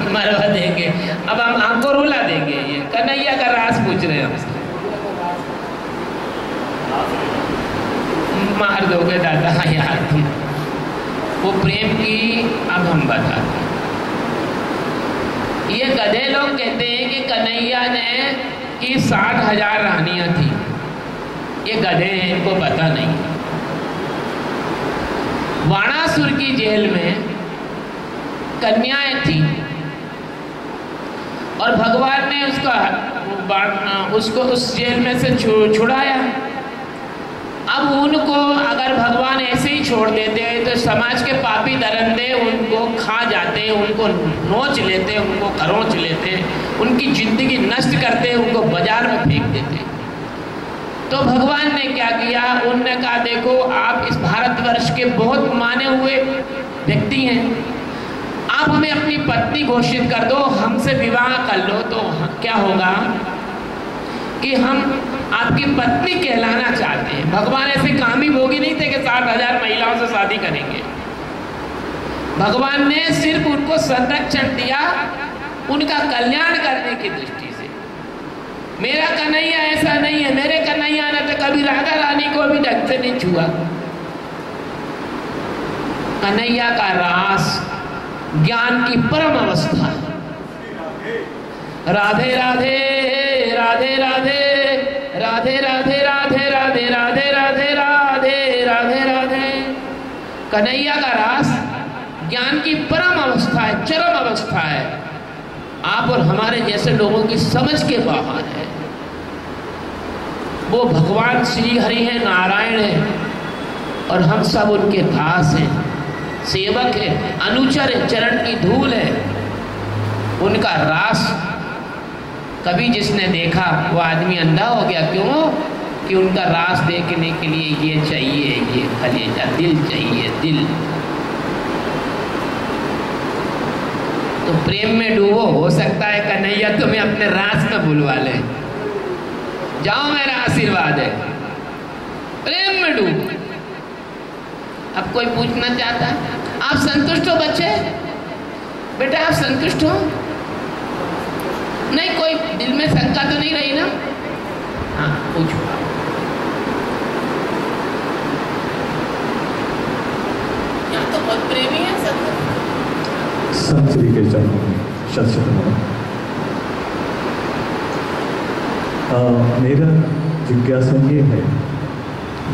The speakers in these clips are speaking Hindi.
मरवा देंगे, अब हम आपको रुला देंगे। ये कन्हैया का राज पूछ रहे हैं हमसे, मार दोगे दादा यार तुम। वो प्रेम की अब हम बताते हैं। ये गधे लोग कहते हैं कि कन्हैया ने की 7,000 रानियां थी। ये गधे हैं, इनको पता नहीं। वाणासुर की जेल में कन्याएं थी और भगवान ने उसको उस जेल में से छुड़ाया। अब उनको अगर भगवान ऐसे ही छोड़ देते तो समाज के पापी दरिंदे उनको खा जाते, उनको नोच लेते, उनको खरोंच लेते, उनकी जिंदगी नष्ट करते, उनको बाजार में फेंक देते। तो भगवान ने क्या किया, उनने कहा देखो आप इस भारतवर्ष के बहुत माने हुए व्यक्ति हैं, आप हमें अपनी पत्नी घोषित कर दो, हमसे विवाह कर लो। तो क्या होगा कि हम आपकी पत्नी कहलाना चाहते हैं। भगवान ऐसे कामी भोगी नहीं थे कि 7,000 महिलाओं से शादी करेंगे। भगवान ने सिर्फ उनको संरक्षण दिया उनका कल्याण करने की दृष्टि से। मेरा कन्हैया ऐसा नहीं है, मेरे कन्हैया ने तो कभी राधा रानी को भी ढंग से नहीं छुआ। कन्हैया का रास ज्ञान की परम अवस्था है। राधे राधे राधे राधे राधे राधे राधे राधे राधे राधे राधे राधे राधे। कन्हैया का रास ज्ञान की परम अवस्था है, चरम अवस्था है। आप और हमारे जैसे लोगों की समझ के बाहर है। वो भगवान श्री हरि है, नारायण है और हम सब उनके दास हैं, सेवक है, अनुचर है, चरण की धूल है। उनका रास कभी जिसने देखा वो आदमी अंधा हो गया। क्यों? कि उनका रास देखने के लिए ये चाहिए, ये कलेजा, दिल चाहिए, दिल। तो प्रेम में डूबो, हो सकता है कन्हैया तुम्हें अपने रास में बुलवा ले। जाओ, मेरा आशीर्वाद है, प्रेम में डूबो। अब कोई पूछना चाहता है, आप संतुष्ट हो बच्चे? बेटा आप संतुष्ट हो? नहीं, कोई दिल में शंका तो नहीं रही ना? हाँ पूछो। यहाँ तो बहुत प्रेमी है सब। संत श्री के चरणों में शत मेरा जिज्ञासा ये है,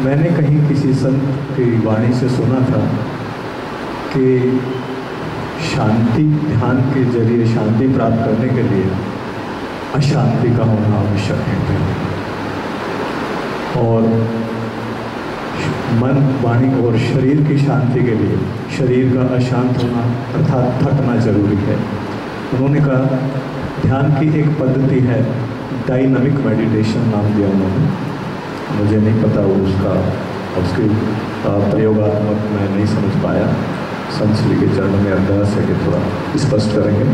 मैंने कहीं किसी संत की वाणी से सुना था कि शांति, ध्यान के जरिए शांति प्राप्त करने के लिए अशांति का होना आवश्यक है। और मन, वाणी और शरीर की शांति के लिए शरीर का अशांत होना अर्थात थकना जरूरी है। उन्होंने कहा ध्यान की एक पद्धति है, डायनामिक मेडिटेशन नाम दिया उन्होंने। मुझे नहीं पता उसकी प्रयोगात्मक मैं नहीं समझ पाया। संत श्री के चरणों में अरदास है कि थोड़ा स्पष्ट करेंगे।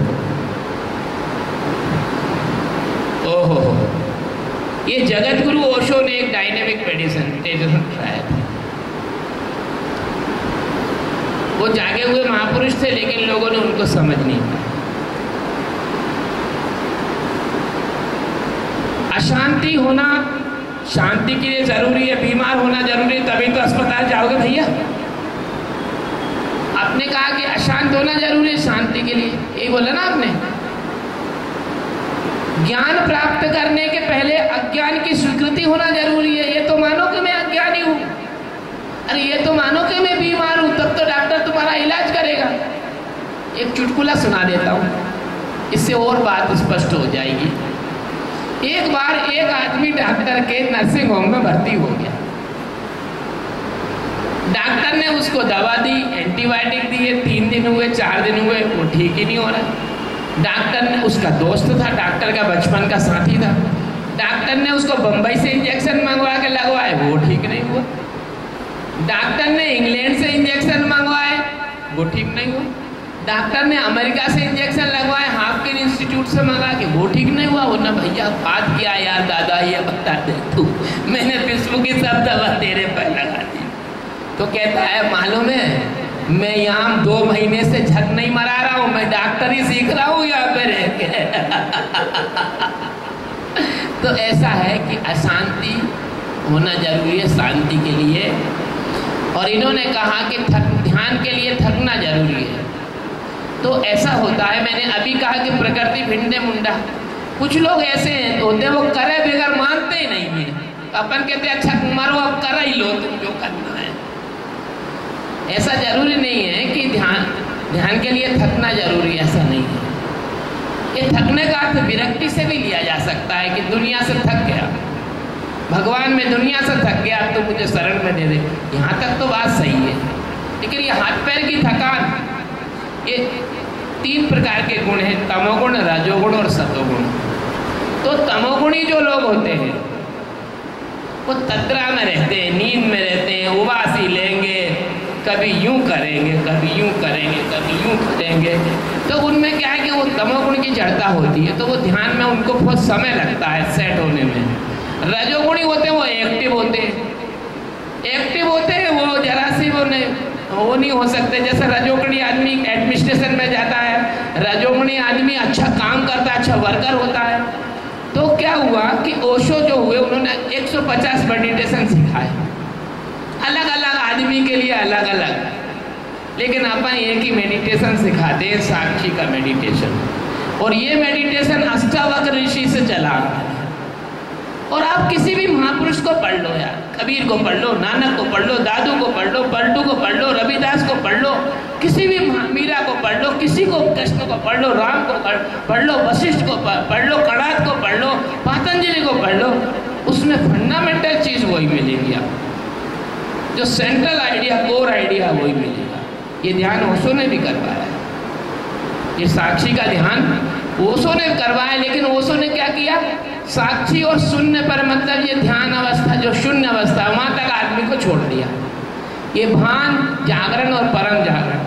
ओहो, ये जगत गुरु ओशो ने एक डायनेमिक मेडिटेशन ट्राया था। वो जागे हुए महापुरुष थे लेकिन लोगों ने उनको समझ नहीं पाया। अशांति होना शांति के लिए जरूरी है, बीमार होना जरूरी है, तभी तो अस्पताल जाओगे भैया। आपने कहा कि अशांत होना जरूरी है शांति के लिए, यही बोला ना आपने। ज्ञान प्राप्त करने के पहले अज्ञान की स्वीकृति होना जरूरी है। ये तो मानो कि मैं अज्ञानी हूं, अरे ये तो मानो कि मैं बीमार हूं, तब तो डॉक्टर तुम्हारा इलाज करेगा। एक चुटकुला सुना देता हूं, इससे और बात स्पष्ट हो जाएगी। एक बार एक आदमी डॉक्टर के नर्सिंग होम में भर्ती हो गया। डॉक्टर ने उसको दवा दी, एंटीबायोटिक दिए, 3 दिन हुए, 4 दिन हुए, वो ठीक ही नहीं हो रहा। डॉक्टर ने, उसका दोस्त था, डॉक्टर का बचपन का साथी था, डॉक्टर ने उसको बम्बई से इंजेक्शन मंगवा के लगवाए, वो ठीक नहीं हुआ। डॉक्टर ने इंग्लैंड से इंजेक्शन मंगवाए, वो ठीक नहीं हुआ। डॉक्टर ने अमेरिका से इंजेक्शन लगवाए, हाफकिन इंस्टीट्यूट से मंगा के, वो ठीक नहीं हुआ। वो ना भैया बात क्या यार दादा, ये बता दे तू, मैंने विश्व की सब दवा तेरे पर लगा दी। तो कहता है मालूम है मैं यहाँ 2 महीने से झक नहीं मरा रहा हूँ, मैं डॉक्टरी सीख रहा हूँ यहाँ पे रह के। तो ऐसा है कि अशांति होना जरूरी है शांति के लिए। और इन्होंने कहा कि ध्यान के लिए थकना जरूरी है। तो ऐसा होता है, मैंने अभी कहा कि प्रकृति भिंडे मुंडा। कुछ लोग ऐसे होते हैं वो करे बगैर मानते ही नहीं है। अपन कहते हैं अच्छा मरो अब कर ही लो तुम जो करना है। ऐसा जरूरी नहीं है कि ध्यान के लिए थकना जरूरी, ऐसा नहीं है। ये थकने का अर्थ विरक्ति से भी लिया जा सकता है कि दुनिया से थक गया, भगवान में दुनिया से थक गया, अब तो मुझे शरण में दे दे। यहाँ तक तो बात सही है, लेकिन ये हाथ पैर की थकान, ये 3 प्रकार के गुण हैं, तमोगुण, रजोगुण और सतोगुण। तो तमोगुणी जो लोग होते हैं वो तद्रा में रहते हैं, नींद में रहते हैं, उबासी लेंगे, कभी यूं करेंगे, कभी यूं करेंगे, कभी यूं करेंगे। तो उनमें क्या है कि वो तमोगुण की जड़ता होती है, तो वो ध्यान में उनको बहुत समय लगता है सेट होने में। रजोगुणी होते हैं वो एक्टिव होते हैं, वो जरा सी वो नहीं हो सकते। जैसे रजोगुणी आदमी एडमिनिस्ट्रेशन में जाता है, रजोगुणी आदमी अच्छा काम करता है, अच्छा वर्कर होता है। तो क्या हुआ कि ओशो जो हुए उन्होंने 150 मेडिटेशन सिखाए, अलग अलग आदमी के लिए अलग अलग, लेकिन अपन एक ही मेडिटेशन सिखाते हैं, साक्षी का मेडिटेशन। और ये मेडिटेशन अष्टावक्र ऋषि से चला। और आप किसी भी महापुरुष को पढ़ लो यार, कबीर को पढ़ लो, नानक को पढ़ लो, दादू को पढ़ लो, पलटू को पढ़ लो, रविदास को पढ़ लो, किसी भी मीरा को पढ़ लो, किसी को कृष्ण को पढ़ लो, राम को पढ़ लो, वशिष्ठ को पढ़ लो, कणाद को पढ़ लो, पतंजलि को पढ़ लो, उसमें फंडामेंटल चीज़ वही मिलेगी आपको, जो सेंट्रल आइडिया, कोर आइडिया वही मिलेगा। ये ध्यान ओशो ने भी करवाया है, ये साक्षी का ध्यान ओशो ने करवाया। लेकिन ओशो ने क्या किया, साक्षी और शून्य पर, मतलब ये ध्यान अवस्था जो शून्य अवस्था, वहां तक आदमी को छोड़ दिया। ये भान, जागरण और परम जागरण,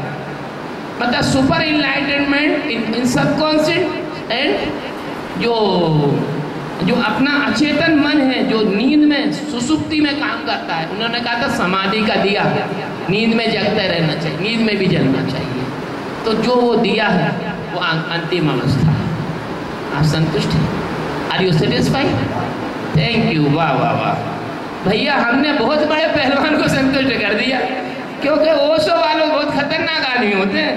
मतलब super enlightenment in subconscious and जो अपना अचेतन मन है, जो नींद में सुसुप्ति में काम करता है। उन्होंने कहा था समाधि का दिया, नींद में जगते रहना चाहिए, नींद में भी जलना चाहिए। तो जो वो दिया है वो अंतिम अवस्था है। आप संतुष्ट हैं? Are you satisfied? Thank you. वाह वाह वाह भैया, हमने बहुत बड़े पहलवान को संतुष्ट कर दिया, क्योंकि ओशो वाले बहुत खतरनाक आदमी होते हैं।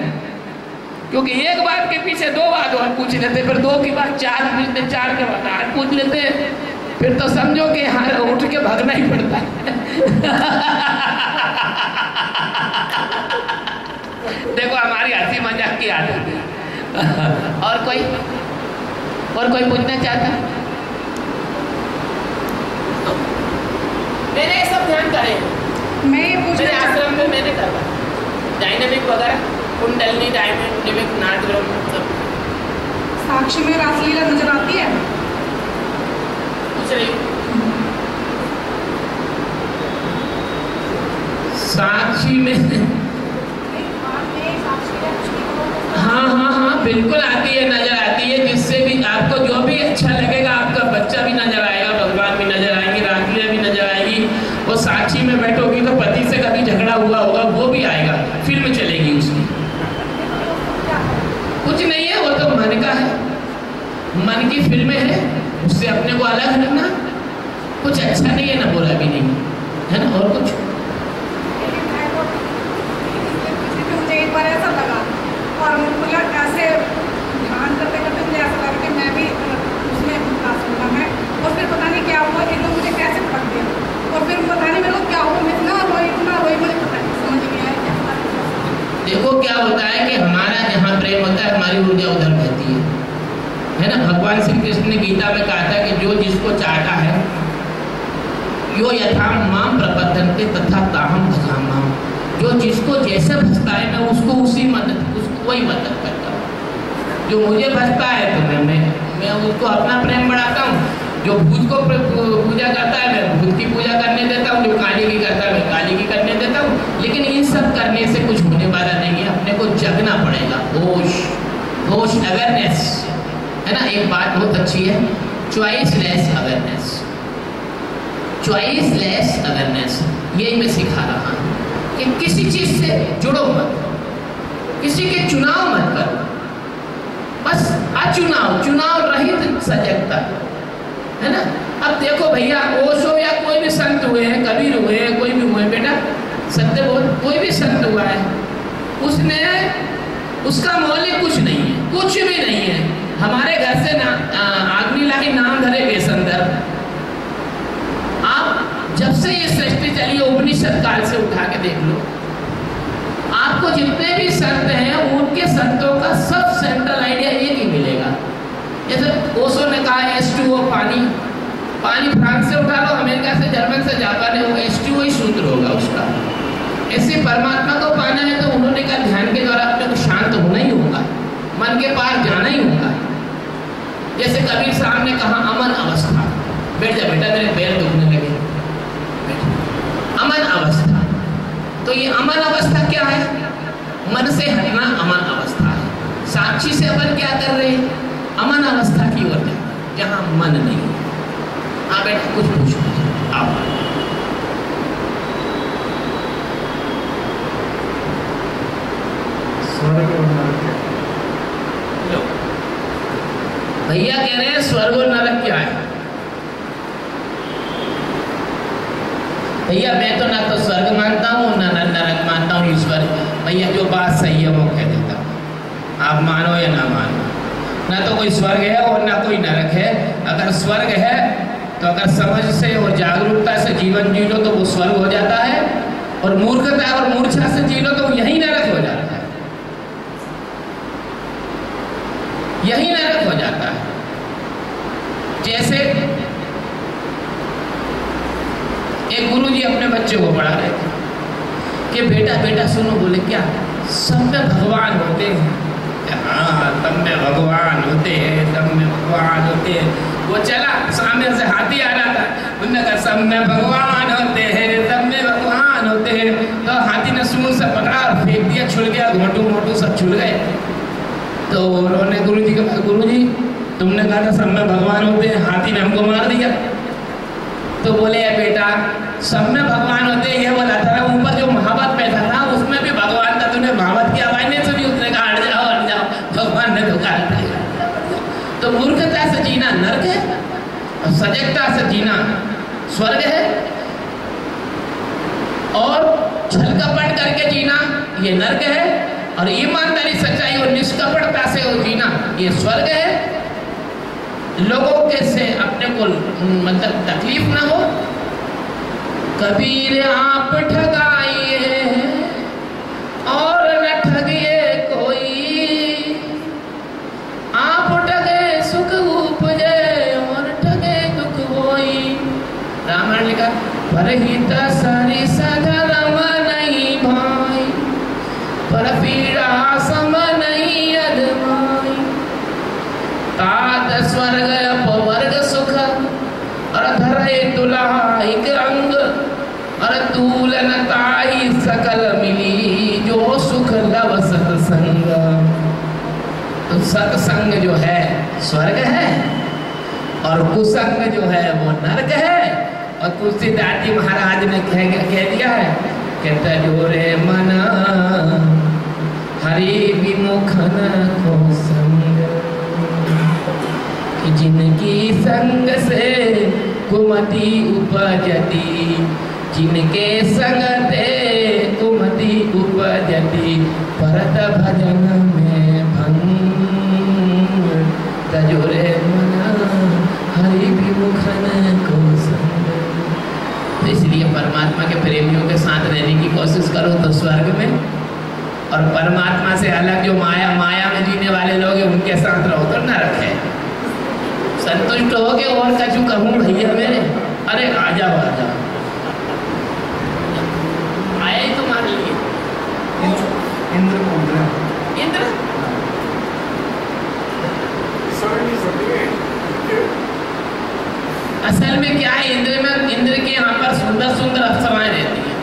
क्योंकि एक बात के पीछे 2 बात और पूछ लेते, फिर 2 की बात 4 पूछते, 4 के बाद 8 पूछ लेते, फिर तो समझो कि यहाँ उठ के भागना ही पड़ता है। देखो हमारी हंसी मजाक की आदत है। और कोई पूछना चाहता? मैंने ये सब ध्यान करे, मैं ये मेरे आश्रम में मैंने करा डायनेमिक वगैरह, कुंडलनी, डायनेमिक, नाट्यम सब। साक्षी में रासलीला नजर आती है? पूछ रही साक्षी में? हाँ बिल्कुल आती है, नजर आती है। जिससे भी आपको जो भी अच्छा लगेगा, आपका बच्चा भी नजर आएगा, भगवान भी नजर आएंगे, रासलीला भी नजर आएगी। वो साक्षी में बैठोगी तो पति से कभी झगड़ा हुआ होगा वो भी आएगा, फिल्म चलेगी उसकी। कुछ नहीं है, वो तो मन का है, मन की फिल्में हैं, उससे अपने को अलग रखना। कुछ अच्छा नहीं है ना बुरा भी नहीं है ना। और कुछ मुझे एक बार ऐसा लगा, और मुझे ऐसे ध्यान करते करते मुझे ऐसा लगा कि मैं भी उसमें सुनना है। और फिर पता नहीं क्या हुआ, एकदम मुझे कैसे पकड़ दिया, और फिर पता नहीं मेरे को क्या हुआ, मैं इतना रोई मुझे पता नहीं, समझ नहीं आया क्या। देखो क्या होता है कि हमारा जहाँ प्रेम होता है, हमारी ऊर्जा उधर बहती है ना। भगवान श्री कृष्ण ने गीता में कहा था कि जो जिसको चाहता है, यो यथा माम प्रपद्यन्ते तथा ताहम भजाम्यहम्, जो जिसको जैसे भजता है मैं उसको उसको वही मदद करता हूँ। जो मुझे भजता है तो मैं उसको अपना प्रेम बढ़ाता हूँ। जो भूत को पूजा करता है मैं भूत की पूजा करने देता हूँ, जो काली की करता है मैं काली की करने देता हूँ। लेकिन इन सब करने से कुछ होने वाला नहीं है, अपने को जगना पड़ेगा। होश अवेयरनेस है ना। एक बात बहुत अच्छी है, चॉइसलेस अवेयरनेस, चॉइसलेस अवेयरनेस, यही मैं सिखा रहा हूँ। कि किसी चीज से जुड़ो मत, किसी के चुनाव मत करो, बस चुनाव रहित सजगता, है ना। अब देखो भैया, ओशो या कोई भी संत हुए हैं, कबीर हुए हैं, कोई भी हुए बेटा, सत्य बोल, कोई भी संत हुआ है, उसका मौलिक कुछ नहीं है, कुछ भी नहीं है। हमारे घर से ना आग्नि लाही नाम धरे बेसंदर, आप जब से ये सृष्टि चली है उपनिषद काल से उठा के देख लो, आपको जितने भी संत हैं उनके संतों का सब सेंट्रल आइडिया एक ही मिलेगा। जैसे ओशो ने कहा H2O पानी फ्रांस से उठा लो, अमेरिका से, जर्मन से, जापान से, होगा H2O ही सूत्र होगा उसका। ऐसे परमात्मा को पाना है तो उन्होंने कहा ध्यान के द्वारा अपने को शांत होना ही होगा, मन के पार जाना ही होगा। जैसे कबीर साहब ने कहा अमन अवस्था, बैठ जा बेटा, मेरे पैर दुखने लगे, अमन अवस्था। तो ये अमन अवस्था क्या है? मन से हटना अमन अवस्था है। साक्षी से अपन क्या कर रहे हैं? अमन अवस्था की ओर जाना, जहाँ मन नहीं है। हाँ बेटा, कुछ पूछो आप। स्वर्ग और नरक क्या? भैया कह रहे हैं स्वर्ग और नरक क्या है? भैया मैं तो ना तो स्वर्ग मानता हूँ ना नरक मानता हूँ, ईश्वर। भैया जो बात सही है वो कह देता हूँ, आप मानो या ना मानो। ना तो कोई स्वर्ग है और ना कोई नरक है। अगर स्वर्ग है तो अगर समझ से और जागरूकता से जीवन जी लो तो वो स्वर्ग हो जाता है, और मूर्खता और मूर्छा से जी लो तो यही नरक हो जाता है, यही नरक हो जाता है। जैसे एक गुरुजी अपने बच्चे को पढ़ा रहे थे कि बेटा बेटा सुनो, बोले क्या? सब में भगवान होते हैं। हाँ, सब में भगवान होते हैं, सब में भगवान होते हैं। वो चला, सामने से हाथी आ रहा था, उन्होंने कहा सब में भगवान होते हैं, सब में भगवान होते हैं। तो हाथी ने सूंड से पकड़ा और फेंक दिया, छुड़ गया, घोटू मोटू सब छुड़ गए। तो उन्होंने गुरुजी को कहा, गुरुजी तुमने कहा था सब में भगवान होते हैं, हाथी ने हमको मार दिया। तो बोले बेटा सब में भगवान होते हैं ये बोला था, ऊपर जो महावत बैठा था उसमें भी भगवान था, तूने महावत की आवाज नहीं सुनी? उसने कहा हट जाओ, भगवान ने तो कहा। तो मूर्खता से जीना नरक है और सजगता से जीना स्वर्ग है, और छल कपट करके जीना ये नरक है, और ईमानदारी सच्चाई और निष्कपटता से जीना ये स्वर्ग है। लोगों के से अपने को मतलब तकलीफ ना हो। कबीर आप ठगाइए और न ठगिए कोई, आप ठगे सुख उपजे और ठगे दुख होई। रामायण लिखा, परहित सारी सधर्म नहीं भाई, पर पीड़ा सम नहीं अधमाई। तात स्वर्ग अपवर्ग सुख और धरे तुलाहिक रंग, और तूलन ताई सकल मिली जो सुख लव सत्संग। तो सत्संग जो है स्वर्ग है, और कुसंग जो है वो नरक है। और तुलसीदास जी महाराज ने कह दिया है कि तजोरे मन हरि विमुखन को संग, कि जिनकी संग से कुमति उपजती, जिनके संग ते कुमति उपजती, परत भजन में भंग। तजोरे मन हरि विमुखन को संग। तो इसलिए परमात्मा के प्रेमियों के साथ रहने की कोशिश करो तो स्वर्ग में, और परमात्मा से अलग जो माया में जीने वाले लोग हैं उनके साथ रहो तो नरक है। संतुष्ट हो के और कछु कहूँ भैया मेरे? अरे आ जाओ आ जाओ, आया ही तुम्हारे लिए। इंद्र कौन है? इंद्र असल में क्या है, इंद्र के यहाँ पर सुंदर सुंदर अप्सराएं रहती हैं।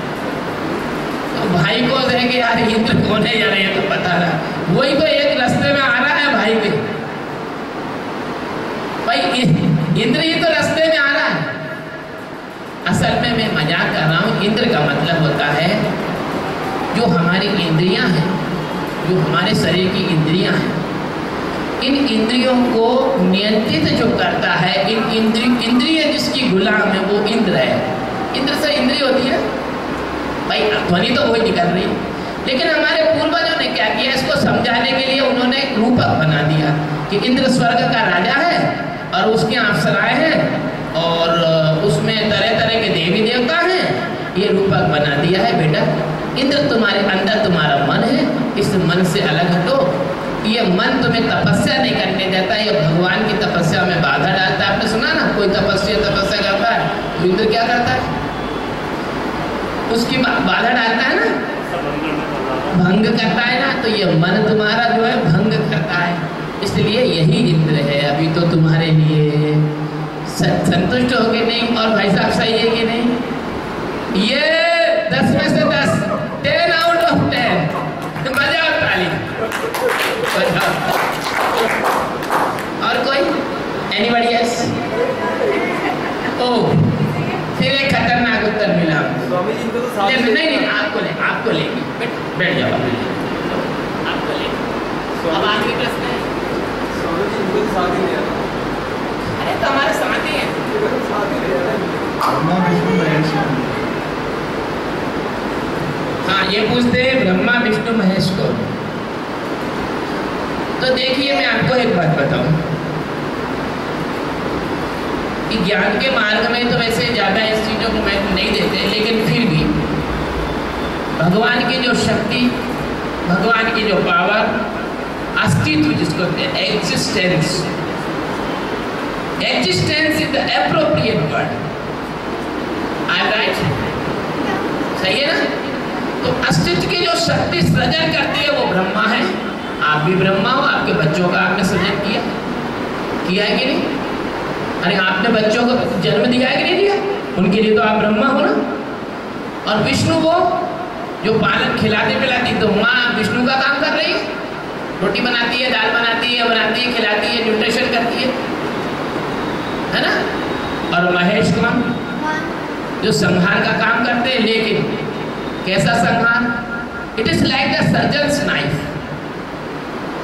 तो भाई को कहे कि यार इंद्र कौन है यार, ये तो पता ना। वही तो एक रास्ते में आ रहा है भाई के, भाई इंद्र ही तो रास्ते में आ रहा है। असल में मैं मजाक कर रहा हूँ। इंद्र का मतलब होता है जो हमारी इंद्रियां हैं, जो हमारे शरीर की इंद्रियां हैं, इन इंद्रियों को नियंत्रित जो करता है, इंद्रिय जिसकी गुलाम है वो इंद्र है। इंद्र से इंद्रिय होती है भाई, ध्वनि तो वही निकल रही है। लेकिन हमारे पूर्वजों ने क्या किया, इसको समझाने के लिए उन्होंने एक रूपक बना दिया कि इंद्र स्वर्ग का राजा है और उसकी अप्सराएं हैं और उसमें तरह तरह के देवी देवता हैं। ये रूपक बना दिया है बेटा, इंद्र तुम्हारे अंदर तुम्हारा मन है, इस मन से अलग हटो। ये मन तुम्हें तपस्या नहीं करने देता, ये भगवान की तपस्या में बाधा डालता है। आपने सुना ना, कोई तपस्या करता है तो इंद्र क्या करता है, उसकी बाधा डालता है ना, भंग करता है ना। तो ये मन तुम्हारा जो है भंग करता है, इसलिए यही इंद्र है। अभी तो तुम्हारे लिए संतुष्ट हो कि नहीं? और भाई साहब सही है कि नहीं? ये 10 में से 10, 10 आउट ऑफ 10। बजाओ ताली, बजाओ। और कोई? Anybody else? ओह, फिर एक खतरनाक उत्तर मिला। नहीं, आपको लेंगे, बैठ जाओ, आपको लेंगे। अब आखिरी प्रश्न है। अरे तो हमारे साथ ही है। हाँ, ये पूछते हैं ब्रह्मा विष्णु महेश को। तो देखिए, मैं आपको एक बात बताऊं कि ज्ञान के मार्ग में तो वैसे ज़्यादा इस चीज़ों को महत्व नहीं देते, लेकिन फिर भी भगवान की जो शक्ति, भगवान की जो पावर, अस्तित्व जिसको कहते हैं, existence is the appropriate word. I am right? सही है ना? तो अस्तित्व की जो शक्ति सृजन करती है वो ब्रह्मा है। आप भी ब्रह्मा हो, आपके बच्चों का आपने सृजन किया है कि नहीं? अरे आपने बच्चों को जन्म दिया है कि नहीं दिया? उनके लिए तो आप ब्रह्मा हो ना। और विष्णु वो जो पालन खिलाती पिलाती, तो माँ विष्णु का काम कर रही है, रोटी बनाती है, दाल बनाती है, खिलाती है, न्यूट्रिशन करती है ना। और महेश कौन? जो संहार का काम करते हैं, लेकिन कैसा संहार? It is like the surgeons knife.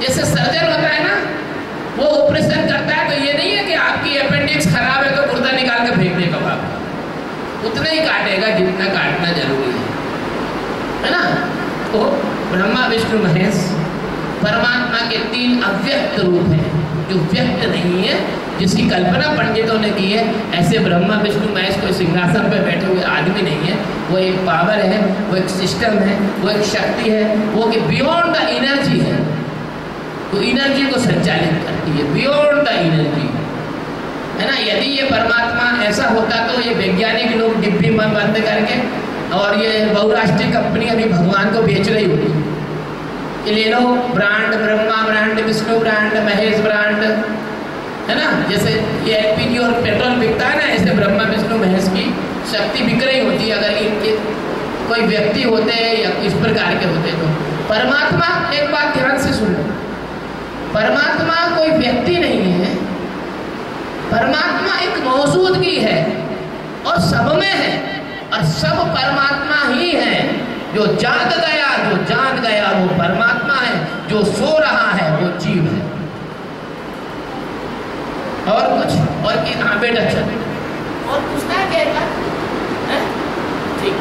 जैसे सर्जन होता है ना, वो ऑपरेशन करता है, तो ये नहीं है कि आपकी अपेंडिक्स खराब है तो गुर्दा निकाल के फेंक देगा बाप, उतना ही काटेगा जितना काटना जरूरी है ना। तो ब्रह्मा विष्णु महेश परमात्मा के 3 अव्यक्त रूप हैं, जो व्यक्त नहीं है, जिसकी कल्पना पंडितों ने की है। ऐसे ब्रह्मा विष्णु महेश कोई सिंहासन पर बैठे हुए आदमी नहीं है, वो एक पावर है, वो एक सिस्टम है, वो एक शक्ति है, वो कि बियॉन्ड द एनर्जी है, तो एनर्जी को संचालित करती है, बियॉन्ड द एनर्जी, है ना। यदि ये परमात्मा ऐसा होता तो ये वैज्ञानिक लोग डिब्बी में बंद करके और ये बहुराष्ट्रीय कंपनी अभी भगवान को बेच रही होगी कि ले लो brand, Brahma brand, Vishnu brand, Mahesh brand, है ना। जैसे ये एलपीजी और पेट्रोल बिकता है ना, ऐसे ब्रह्मा विष्णु महेश की शक्ति बिक रही होती है अगर इनके कोई व्यक्ति होते या इस प्रकार के होते तो। परमात्मा, एक बात ध्यान से सुन लो, परमात्मा कोई व्यक्ति नहीं है, परमात्मा एक मौजूदगी है और सब में है, और सब परमात्मा ही है। जो जाग गया, जो जान गया वो परमात्मा है, जो सो रहा है वो जीव है। और कुछ और कि हाँ बेटा, अच्छा और पूछना है क्या? ठीक।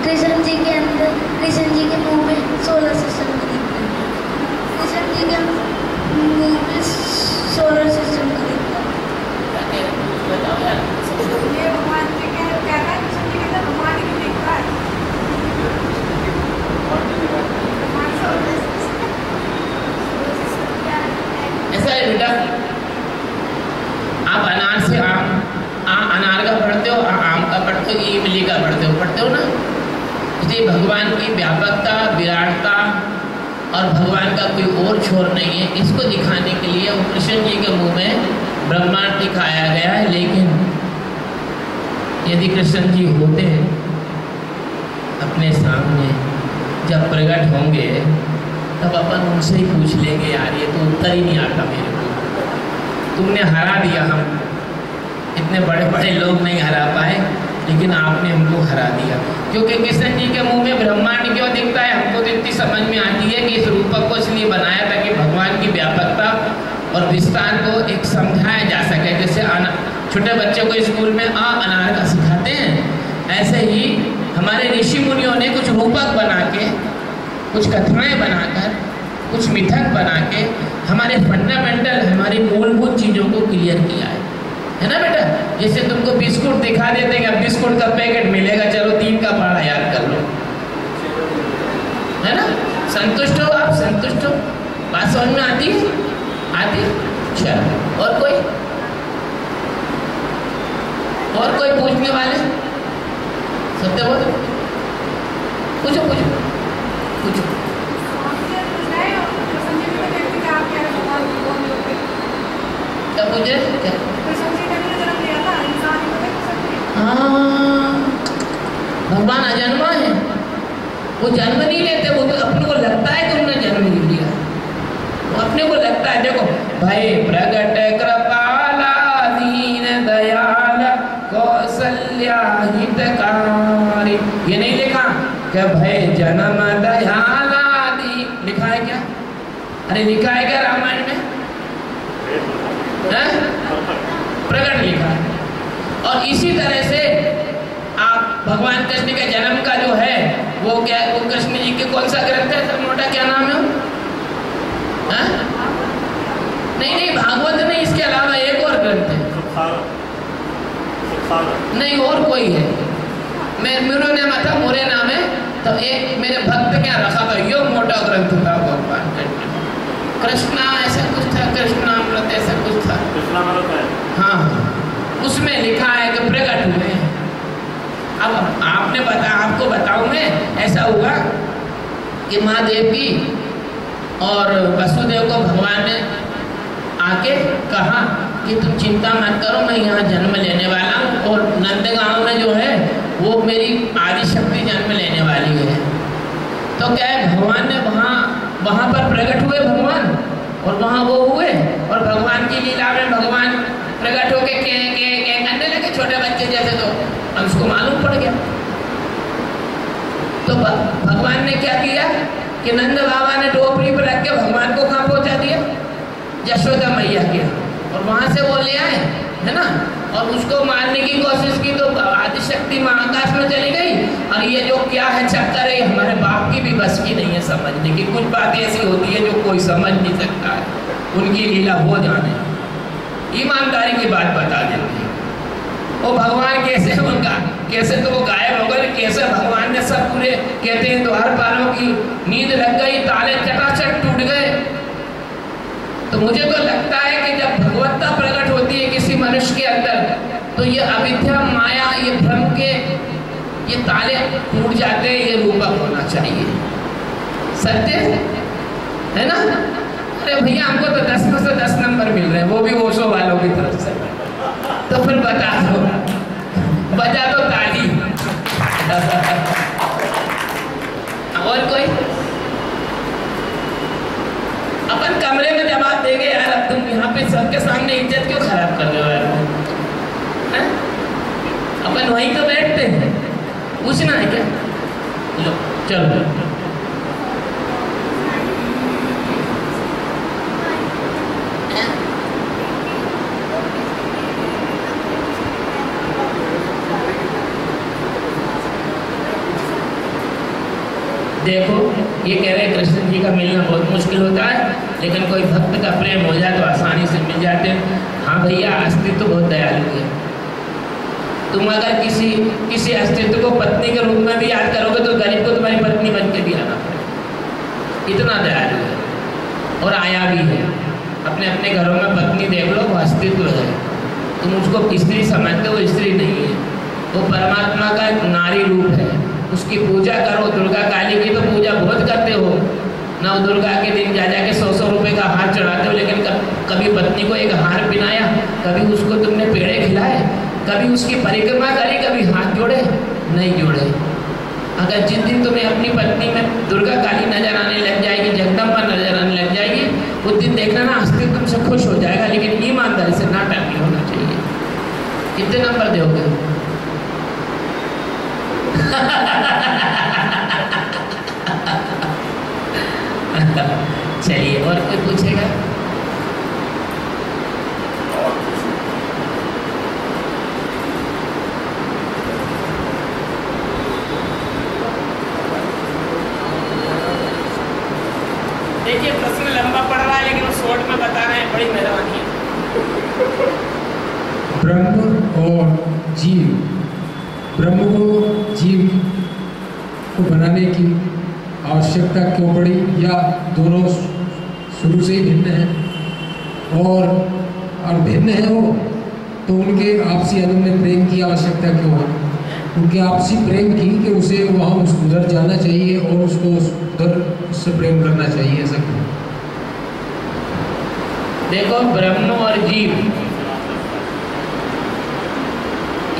कृष्ण जी के अंदर, कृष्ण जी के मुंह में 16 सिस्टम दिखता है। कृष्ण जी के मुंह में 16 सिस्टम दिखता है। ये भगवान जी के कहता है, कृष्ण जी के भगवान ही दिखता है। ऐसा है बेटा, आप अनार से अनार का पढ़ते हो, आम का पढ़ते हो, इमली का पढ़ते हो ना। इसलिए भगवान की व्यापकता, विराटता और भगवान का कोई और छोर नहीं है, इसको दिखाने के लिए वो कृष्ण जी के मुंह में ब्रह्मांड दिखाया गया है। लेकिन यदि कृष्ण जी होते अपने सामने, जब प्रकट होंगे तब अपन उनसे ही पूछ लेंगे, यार ये तो उत्तर ही नहीं आता मेरे को, तुमने हरा दिया, हम इतने बड़े बड़े लोग नहीं हरा पाए, लेकिन आपने हमको हरा दिया। क्योंकि कृष्ण जी के मुंह में ब्रह्मांड क्यों दिखता है, हमको तो इतनी समझ में आती है कि इस रूपक को इसलिए बनाया ताकि भगवान की व्यापकता और विस्तार को एक समझाया जा सके। जैसे छोटे बच्चों को स्कूल में अनार का सिखाते हैं, ऐसे ही हमारे ऋषि मुनियों ने कुछ रूपक बना के, कुछ कथाएं बनाकर, कुछ मिथक बना के हमारे फंडामेंटल, हमारी मूलभूत चीज़ों को क्लियर किया है ना बेटा। जैसे तुमको बिस्कुट दिखा देते हैं, अब बिस्कुट का पैकेट मिलेगा, चलो 3 का पहाड़ा याद कर लो, है ना। संतुष्ट हो आप, संतुष्ट हो, बात समझ में आती है, आती। चलो और कोई पूछने वाले? सत्य बोल, पूछो पूछो पूछो। क्या पूछे? क्या? हाँ, भगवान अजन्मा है, वो जन्म नहीं लेते, वो तो अपने को लगता है कि उन्होंने जन्म नहीं लिया, वो अपने को लगता है। देखो भाई, प्रगट कृपाला दीन दयाल कौशल्या हितकारी, ये नहीं लिखा कि भाई जन्म दयाला दी, लिखा है क्या? अरे लिखा है क्या रामायण में? प्रकट लिखा है। और इसी तरह से आप भगवान कृष्ण के जन्म का जो है वो क्या, वो कृष्ण जी के कौन सा ग्रंथ है सर मोटा, क्या नाम है? नहीं, भागवत नहीं, इसके अलावा एक और ग्रंथ है। नहीं, और कोई है, मेरे ने मता मोरे नाम है, तो एक मेरे भक्त क्या रखा था, यो मोटा ग्रंथ था भगवान कृष्णा, ऐसा कुछ था, कृष्णामृत ऐसा कुछ था, हाँ, उसमें लिखा है कि प्रकट हुए हैं। अब आपको बताऊं मैं, ऐसा हुआ कि माँ देवी और वसुदेव को भगवान ने आके कहा कि तुम चिंता मत करो, मैं यहाँ जन्म लेने वाला हूँ, और नंदगांव में जो है वो मेरी आदि शक्ति जन्म लेने वाली है। तो क्या है, भगवान ने वहाँ पर प्रकट हुए भगवान, और वहाँ वो हुए, और भगवान की लीला में भगवान प्रकट होके के करने लगे छोटे बच्चे जैसे, तो उसको मालूम पड़ गया। तो भगवान ने क्या किया कि नंद बाबा ने टोपली पर रख के भगवान को कहाँ पहुँचा दिया? यशोदा मैया के, और वहाँ से वो ले आए, है ना, और उसको मारने की कोशिश की तो आदिशक्ति महाकाश में चली गई। और ये जो क्या है चक्कर है, हमारे बाप की भी बस की नहीं है समझने की। कुछ बातें ऐसी होती है जो कोई समझ नहीं सकता है, उनकी लीला हो जाने, ईमानदारी की बात बता देते हैं। वो भगवान कैसे उनका, कैसे तो वो गायब हो गए, कैसे भगवान ने सब पूरे कहते हैं द्वारपालों की नींद लग गई, ताले चटाचट टूट गए। तो मुझे तो लगता है कि जब भगवत्ता प्रकट होती है किसी मनुष्य के अंदर, तो ये अविद्या, माया, ये भ्रम के ये ताले टूट जाते हैं। ये रूपक होना चाहिए, सत्य है ना। अरे भैया, हमको तो 10 में से 10 नंबर मिल रहे हैं, वो भी ओशो वालों की तरफ से। तो फिर बता दो, बजा दो ताली। और कोई? अपन कमरे में जवाब देंगे यार, अब तुम यहाँ पे सबके सामने इज्जत क्यों खराब कर रहे हो यार? अपन वहीं तो बैठते हैं, पूछना है क्या? लो चलो, देखो ये कह रहे हैं कृष्ण जी का मिलना बहुत मुश्किल होता है, लेकिन कोई भक्त का प्रेम हो जाए तो आसानी से मिल जाते हैं। हाँ भैया, अस्तित्व तो बहुत दयालु है। तुम अगर किसी अस्तित्व को पत्नी के रूप में भी याद करोगे तो गरीब को तुम्हारी पत्नी बन के भी आना पड़ेगा, इतना दयालु है। और आया भी है, अपने अपने घरों में पत्नी देख लो, वो अस्तित्व है। तुम उसको स्त्री समझते हो, स्त्री नहीं है, वो परमात्मा का एक नारी रूप है। उसकी पूजा करो, दुर्गा काली की तो पूजा बहुत करते हो, नव दुर्गा के दिन जा जाके 100 रुपये का हार चढ़ाते हो, लेकिन कभी पत्नी को एक हार पहनाया, कभी उसको तुमने पेड़े खिलाए, कभी उसकी परिक्रमा करी, कभी हाथ जोड़े? नहीं जोड़े। अगर जिस दिन तुम्हें अपनी पत्नी में दुर्गा काली नजर आने लग जाएगी, जगदम्बा नजर आने लग जाएगी, उस दिन देखना ना अस्तित्व तुमसे खुश हो जाएगा, लेकिन ईमानदारी से नाटक नहीं होना चाहिए। कितने नंबर दोगे? चलिए, और कोई पूछेगा? देखिए प्रश्न लंबा पड़ रहा है, लेकिन वो शॉर्ट में बताना है, बड़ी मेहरबानी है। ब्रह्म और जीव, ब्रह्म को जीव को बनाने की आवश्यकता क्यों पड़ी, या दोनों शुरू से ही भिन्न हैं? और भिन्न है वो तो उनके आपसी अनन्य प्रेम की आवश्यकता क्यों है? उनके आपसी प्रेम की कि उसे वहाँ उधर जाना चाहिए और उसको उधर उससे प्रेम करना चाहिए, ऐसा क्यों? देखो, ब्रह्म और जीव,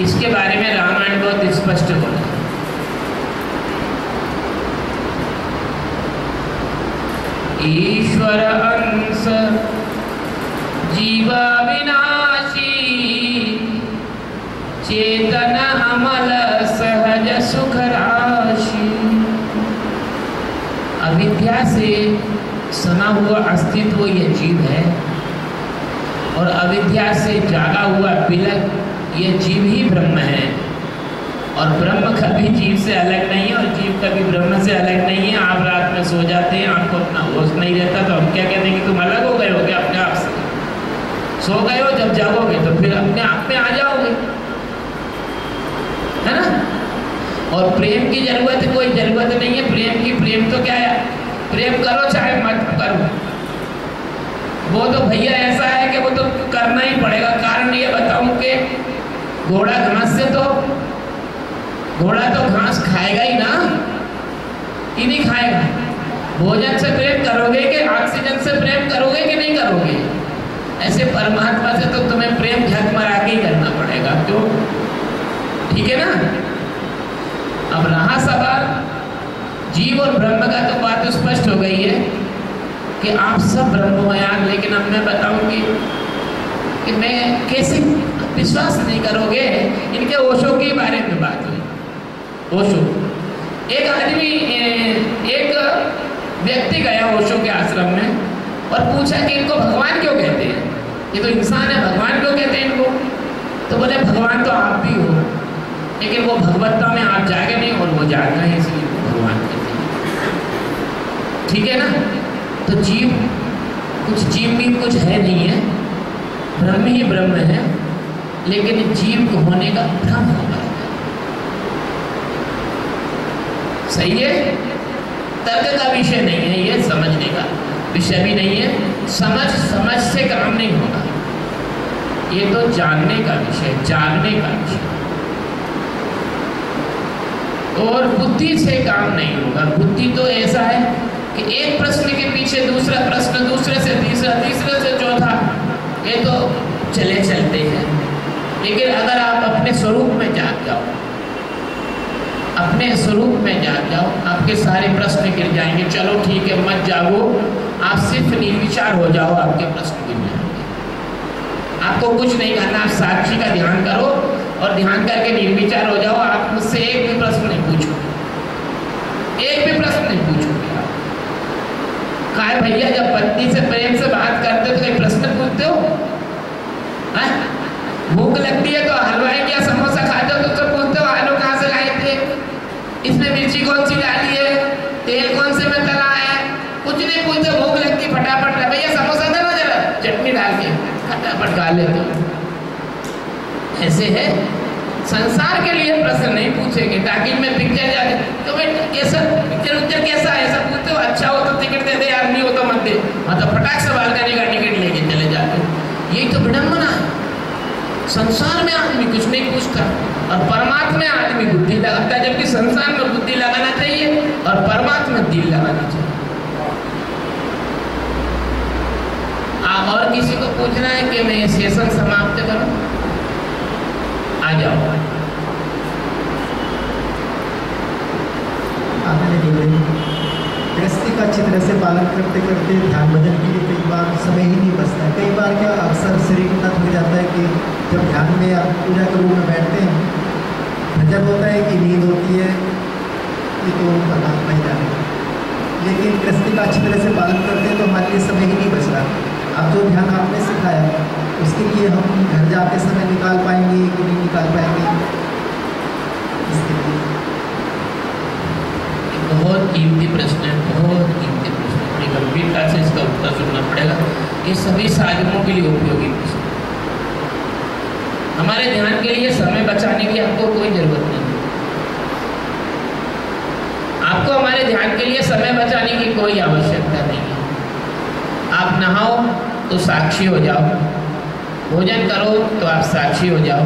इसके बारे में रामायण बहुत स्पष्ट बोला है। ईश्वर अंश जीवा विनाशी, चेतन अमल सहज सुख राशि। अविद्या से सना हुआ अस्तित्व ये जीव है, और अविद्या से जागा हुआ विलग ये जीव ही ब्रह्म है। और ब्रह्म कभी जीव से अलग नहीं है, और जीव कभी ब्रह्म से अलग नहीं है। आप रात में सो जाते हैं, आपको अपना होश नहीं रहता, तो हम क्या कहते हैं कि तुम अलग हो गए हो क्या अपने आप से? सो गए हो, जब जागोगे तो फिर अपने आप में आ जाओगे, है ना? और प्रेम की जरूरत कोई जरूरत नहीं है प्रेम की। प्रेम तो क्या है, प्रेम करो चाहे मत करो, वो तो भैया ऐसा है कि वो तो करना ही पड़ेगा। कारण ये बताऊं कि घोड़ा घास से तो घोड़ा तो घास खाएगा ही ना, कि नहीं खाएगा? भोजन से प्रेम करोगे कि ऑक्सीजन से प्रेम करोगे कि नहीं करोगे? ऐसे परमात्मा से तो तुम्हें प्रेम झक मरा के ही करना पड़ेगा, क्यों? ठीक है ना? अब रहा सवाल जीव और ब्रह्म का, तो बात स्पष्ट हो गई है कि आप सब ब्रह्म हो यार। लेकिन अब मैं बताऊंगी कि मैं कैसे, विश्वास नहीं करोगे। इनके ओशो के बारे में बात हुई। ओशो, एक आदमी, एक व्यक्ति गया ओशो के आश्रम में और पूछा कि इनको भगवान क्यों कहते हैं? ये तो इंसान है, भगवान क्यों कहते हैं इनको? तो बोले भगवान तो आप भी हो, लेकिन वो भगवत्ता में आप जागे नहीं, और वो जागा है, इसलिए भगवान कहते हैं। ठीक है ना? तो जीव, कुछ जीव भी कुछ है नहीं है, ब्रह्म ही ब्रह्म है, लेकिन जीव होने का भ्रम होगा। सही है? तर्क का विषय नहीं है, ये समझने का विषय भी नहीं है। समझ से काम नहीं होगा, ये तो जानने का विषय, जागने का विषय। और बुद्धि से काम नहीं होगा। बुद्धि तो ऐसा है कि एक प्रश्न के पीछे दूसरा प्रश्न, दूसरे से तीसरा, तीसरे से चौथा, ये तो चले चलते हैं। लेकिन अगर आप अपने स्वरूप में जाग जाओ, अपने स्वरूप में जाग जाओ, आपके सारे प्रश्न गिर जाएंगे। चलो ठीक है, मत जागो, आप सिर्फ निर्विचार हो जाओ, आपके प्रश्न गिर जाएंगे। आपको कुछ नहीं करना, आप साक्षी का ध्यान करो और ध्यान करके निर्विचार हो जाओ। आप मुझसे एक भी प्रश्न नहीं पूछो, एक भी प्रश्न नहीं पूछोगे आप। कहा भैया, जब पत्नी से प्रेम से बात करते तो एक प्रश्न पूछते हो? भूख लगती है तो हलवाई क्या समोसा खाते हो तो पूछते हो आलू कहाँ से लाए थे, इसमें मिर्ची कौन सी डाली है, तेल कौन से में तला है? कुछ नहीं पूछते, भूख लगती फटाफट भैया समोसा दे ना जरा, चटनी डाल के फटाफट खा लेते हो। ऐसे है, संसार के लिए प्रश्न नहीं पूछेंगे ताकि मैं पिक्चर जाके तो भाई कैसा पिक्चर कैसा है ऐसा पूछते हो? अच्छा हो तो टिकट दे दे, यार नहीं हो तो मत दे। मतलब फटाक से बालकनी का टिकट लेके चले जाते। यही तो विडम्बना है। संसार में आदमी कुछ नहीं पूछता और परमात्मा में आदमी बुद्धि लगाता है, जबकि संसार में बुद्धि लगाना चाहिए और परमात्मा में दिल लगाना चाहिए। और किसी को पूछना है कि मैं सेशन समाप्त करूं? आ जाओ। गृहस्थी का अच्छी तरह से पालन करते करते ध्यान भजन के लिए कई बार समय ही नहीं बचता है। कई बार क्या अक्सर शरीर इतना थक जाता है कि जब ध्यान में आप पूजा के रूप में बैठते हैं, भजन होता है कि नींद होती है, ये तो परमात्मा ही जाने, लेकिन गृहस्थी का अच्छी तरह से पालन करते हैं तो हमारे लिए समय ही नहीं बच रहा। अब जो ध्यान आपने सिखाया उसके लिए हम घर जाते समय निकाल पाएंगे कि नहीं निकाल पाएंगे, इसके लिए बहुत कीमती प्रश्न है, बहुत कीमती प्रश्न, बड़ी गंभीरता से इसका उत्तर सुनना पड़ेगा। ये सभी साधकों के लिए उपयोगी प्रश्न। हमारे ध्यान के लिए समय बचाने की आपको कोई जरूरत नहीं है। आपको हमारे ध्यान के लिए समय बचाने की कोई आवश्यकता नहीं है। आप नहाओ तो साक्षी हो जाओ, भोजन करो तो आप साक्षी हो जाओ,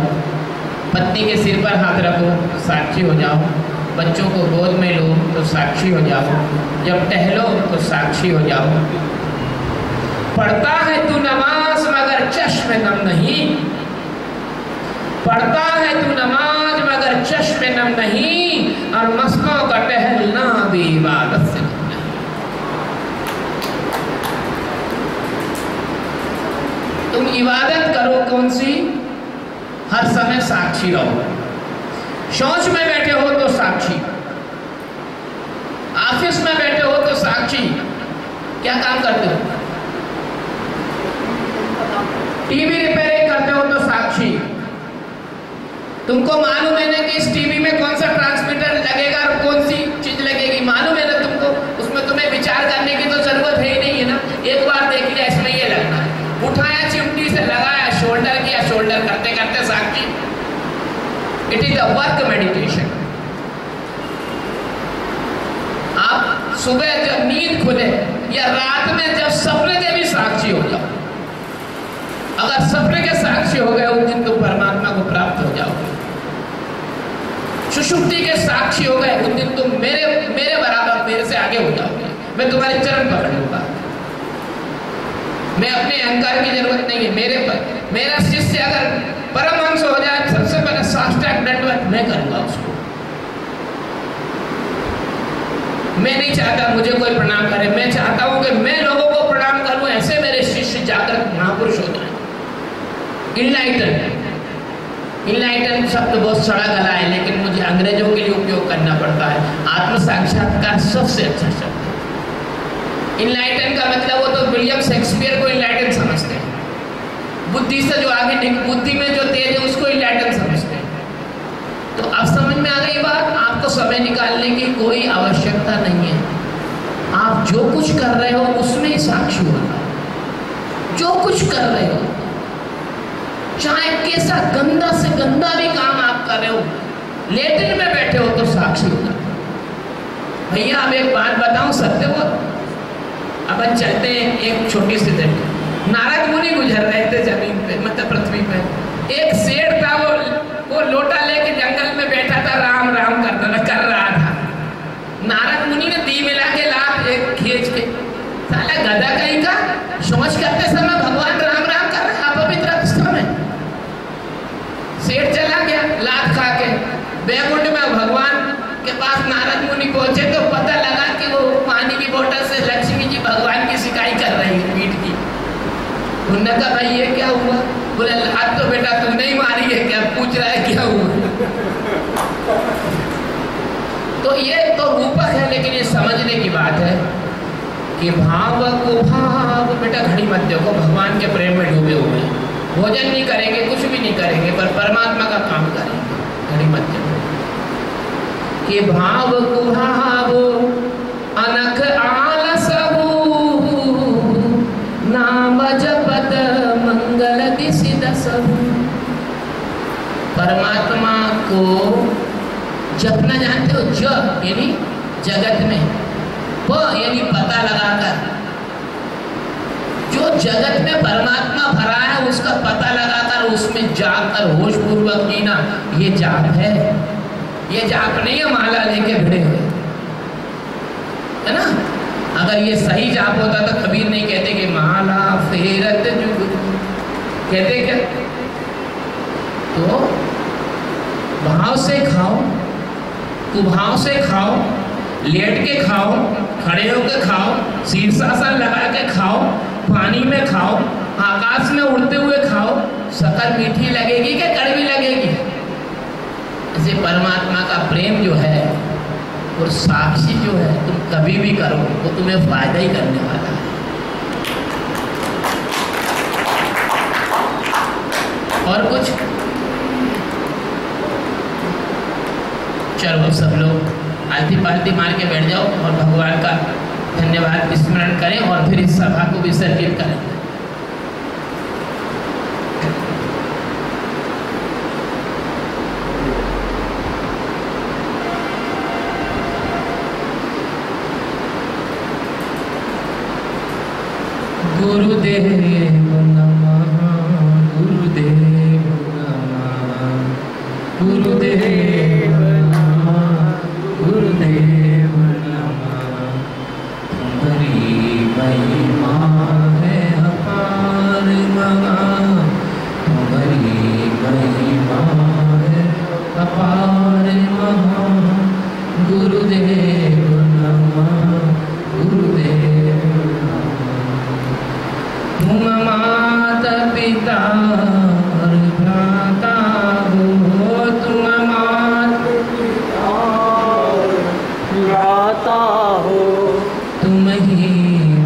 पत्नी के सिर पर हाथ रखो तो साक्षी हो जाओ, बच्चों को गोद में लो तो साक्षी हो जाओ, जब टहलो तो साक्षी हो जाओ। पढ़ता है तू नमाज मगर चश्मे नम नहीं, पढ़ता है तू नमाज मगर चश्मे नम नहीं, और मस्तों का टहलना भी इबादत से नहीं। तुम इबादत करो कौन सी? हर समय साक्षी रहो। शौच में बैठे हो तो साक्षी, ऑफिस में बैठे हो तो साक्षी। क्या काम करते हो? टीवी रिपेयरिंग करते हो तो साक्षी। तुमको मालूम है ना कि इस टीवी में कौन सा ट्रांसमीटर लगेगा और कौन सी चीज लगेगी, मालूम है ना तुमको? उसमें तुम्हें विचार करने की तो जरूरत है ही नहीं है ना। एक बार देख लिया इसमें ये लगना है, उठाया चिमटी से लगाया, शोल्डर किया, शोल्डर करते करते साक्षी। It is a work meditation. आप सुबह जब नींद खुले या रात में जब सपने के भी साक्षी हो जाओ। अगर सपने के साक्षी हो गए उस दिन तुम परमात्मा को प्राप्त हो जाओगे। सुषुप्ति के साक्षी हो गए उस दिन तुम मेरे बराबर, मेरे से आगे हो जाओगे। मैं तुम्हारे चरण पकड़ लूंगा। मैं अपने अहंकार की जरूरत नहीं है। मेरे पर मेरा शिष्य अगर परमहंस हो जाए, सबसे पहले साष्टांग दंडवत मैं करूंगा उसको। मैं नहीं चाहता मुझे कोई प्रणाम करे, मैं चाहता हूं कि मैं लोगों को प्रणाम करूं। ऐसे मेरे शिष्य जागृत महापुरुष हो जाए। इनलाइटन शब्द बहुत सड़ा गला है, लेकिन मुझे अंग्रेजों के लिए उपयोग करना पड़ता है। आत्म साक्षात्कार सबसे अच्छा शब्द है। इनलाइटन का मतलब, वो तो विलियम शेक्सपियर को इनलाइटन समझते हैं। बुद्धि से जो आगे, बुद्धि में जो तेज है उसको इनलाइटन समझते हैं। तो अब समझ में आ गई बात। आपको समय निकालने की कोई आवश्यकता नहीं है। आप जो कुछ कर रहे हो उसमें ही साक्षी होना। जो कुछ कर रहे हो, चाहे कैसा गंदा से गंदा भी काम आप कर रहे हो, लेटिन में बैठे हो तो साक्षी होगा। भैया अब एक बात बताऊं, सत्य वो अपन चलते हैं एक छोटी सी जगह, नारद मुनि गुजर रहे थे जमीन पे, मतलब पृथ्वी पे। एक शेर था, वो लोटा लेके जंगल में बैठा था, राम राम कर रहा था। नारद मुनि ने दी मिला के लात एक खींच के, साला गधा कहीं का, सोच करते समय भगवान राम राम कर रहा है अपवित्र अवस्था में। शेर चला गया लात खा के। बैकुंठ में भगवान के पास नारद मुनि पहुंचे तो पता लगा कि वो पानी की बोतल से लक्ष्मी जी भगवान की सिकाई कर रही है पीठ की। उन्होंने कहा भाई ये क्या हुआ? बोले लात तो बेटा तू नहीं मारी है, क्या पूछ रहा है क्या हुआ? तो ये तो रूपक है, लेकिन ये समझने की बात है कि भाव को भाव, बेटा घड़ी मत देखो, भगवान के प्रेम में डूबे हुए हैं। भोजन नहीं करेंगे, कुछ भी नहीं करेंगे, पर परमात्मा का काम करेंगे। घड़ी मत देखो कि भाव को भाव अनख आलसहु, नाम जपत मंगल दिसि दसहु। परमात्मा को जपना जानते हो? जप यानी जगत में, प यानी पता लगाकर। जो जगत में परमात्मा भरा है उसका पता लगाकर उसमें जाकर होश पूर्वक जीना, ये जाप है। ये जाप नहीं है माला लेके भिड़े हुए, है ना। अगर ये सही जाप होता तो कबीर नहीं कहते कि माला फेरत जुग, कहते क्या? तो भाव से खाओ, कुभाव से खाओ, लेट के खाओ, खड़े होकर खाओ, शीर्षासन लगा के खाओ, पानी में खाओ, आकाश में उड़ते हुए खाओ। शक्कर मीठी लगेगी कि कड़वी लगेगी? ऐसे इसलिए परमात्मा का प्रेम जो है और साक्षी जो है, तुम कभी भी करो वो तुम्हें फायदा ही करने वाला है। और कुछ? चलो सब लोग आलती पालती मार के बैठ जाओ और भगवान का धन्यवाद स्मरण करें और फिर इस सभा को विसर्जित करें। गुरुदेव नमः, गुरुदेव नमः, गुरुदेव नमः, गुरुदेव नमः। तुम्हारी महिमा है अपार महा, तुम्हारी महिमा है अपार महा। गुरुदेव नमः, गुरुदेव तुम माता पिता और भ्राता हो, तुम माता पिता और भ्राता हो, तुम ही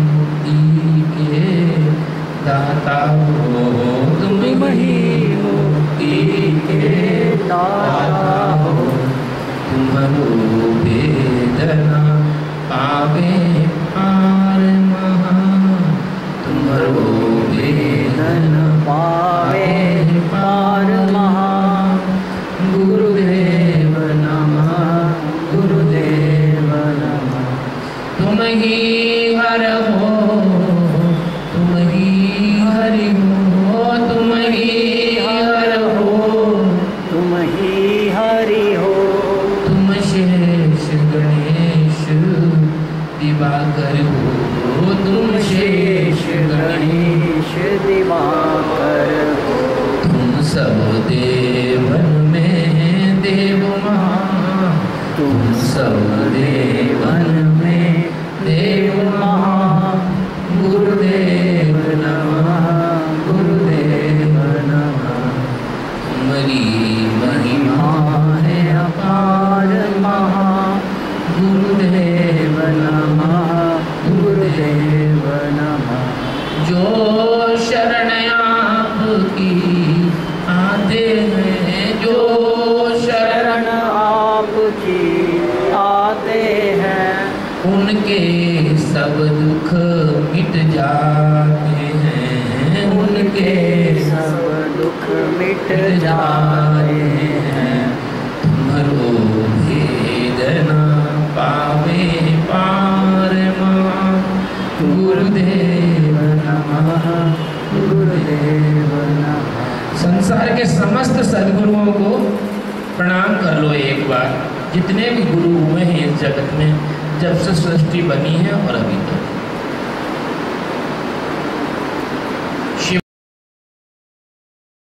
मुक्ति के दाता हो, तुम ही मुक्ति के दाता हो। तुम्हारो वेदना पावे पार महा, तुम्हारो वेदन पावे पार महा। गुरुदेव नमः, गुरुदेव नमः। तुम ही हर हो, तुम ही हरि हो, तुम ही हर हो, तुम ही हरि हो। तुम शेष गणेश दिवाकर हो, तुम शेष गणेश दिवाकर हो। तुम सब देवन में देव महा, तुम सब देवन में देव महा। गुरुदेव नमः, गुरुदेव नमः। तुम्हारी महिमा है अपार महा। गुरुदेव नमः, गुरुदेव नमः। जो शरण आपकी आते हैं, जो शरण आपकी आते हैं, उनके सब दुख मिट जाते हैं, उनके सब दुख मिट जाते हैं। तुम्हारो वेदना पावे पार महा। गुरुदेव नमः, गुरुदेव नमः। संसार के समस्त सद्गुरुओं को प्रणाम कर लो एक बार, जितने भी गुरु हुए हैं इस जगत में, जब से सृष्टि बनी है और अभी तक।